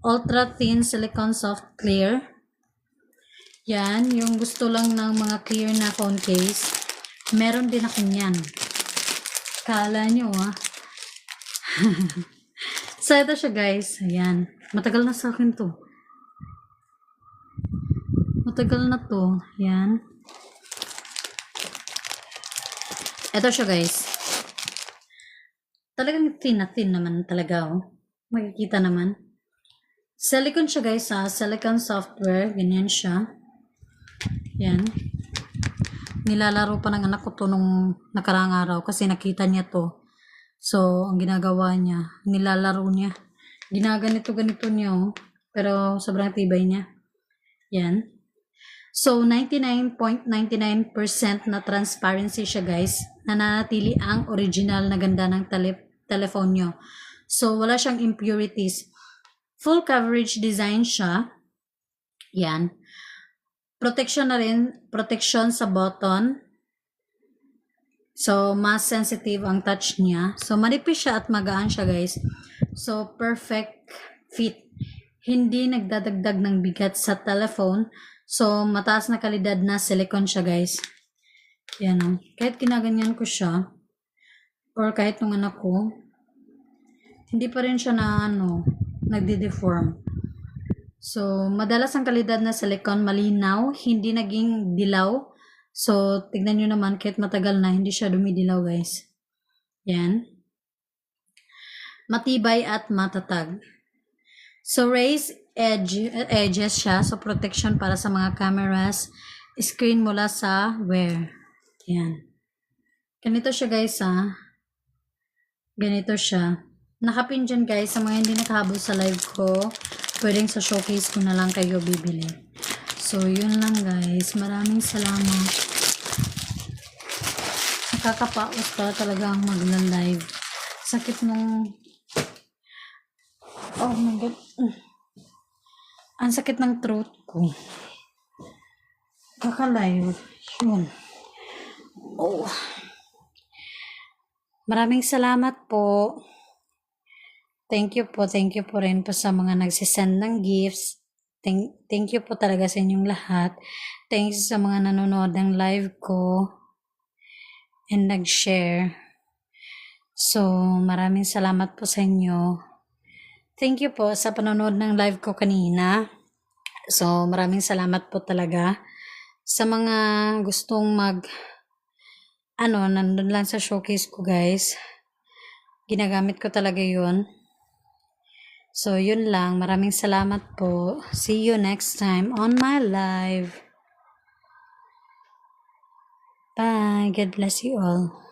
Ultra Thin Silicone Soft Clear. Yan, yung gusto lang ng mga clear na phone case. Meron din ako yan. Kala nyo So, ito siya guys. Ayan. Matagal na sa akin to. Matagal na to. Ayan. Ito siya guys. Talagang thin na thin naman talaga Makikita naman. Silicone siya guys silicone software. Ganyan siya. Yan. Nilalaro pa ng anak ko to nung nakarang araw kasi nakita niya to. So, ang ginagawa niya, nilalaro niya. Ginaganito niya pero sobrang tibay niya. Yan. So, 99.99% na transparency siya guys. Nananatili ang original na ganda ng telephone nyo. So, wala siyang impurities. Full coverage design siya. Yan. Protection na rin. Protection sa button. So, mas sensitive ang touch niya. So, manipis siya at magaan siya guys. So, perfect fit. Hindi nagdadagdag ng bigat sa telephone. So, mataas na kalidad na silicone siya guys. Yan Kahit kinaganyan ko siya, or kahit nung anak ko, hindi pa rin siya na nagdi-deform. So, madalas ang kalidad na silicone malinaw, hindi naging dilaw. So, tignan nyo naman, kahit matagal na, hindi siya dumidilaw guys. Yan. Matibay at matatag. So, raised edges siya. So, protection para sa mga cameras. Screen mula sa wear. Yan. Ganito siya guys Ganito siya. Nakapin dyan guys, sa mga hindi nakahabol sa live ko, pwedeng sa showcase ko na lang kayo bibili. So, yun lang guys. Maraming salamat. Nakakapaos para talaga ang magla-live. Sakit nung... Oh my God. Ang sakit ng throat ko. Kaka-live. Yun. Oh. Maraming salamat po. Thank you po rin po sa mga nagsisend ng gifts. Thank you po talaga sa inyong lahat. Thanks sa mga nanonood ng live ko and nag-share. So, maraming salamat po sa inyo. Thank you po sa panonood ng live ko kanina. So, maraming salamat po talaga sa mga gustong nandun lang sa showcase ko guys. Ginagamit ko talaga yun. So, yun lang. Maraming salamat po. See you next time on my live. Bye. God bless you all.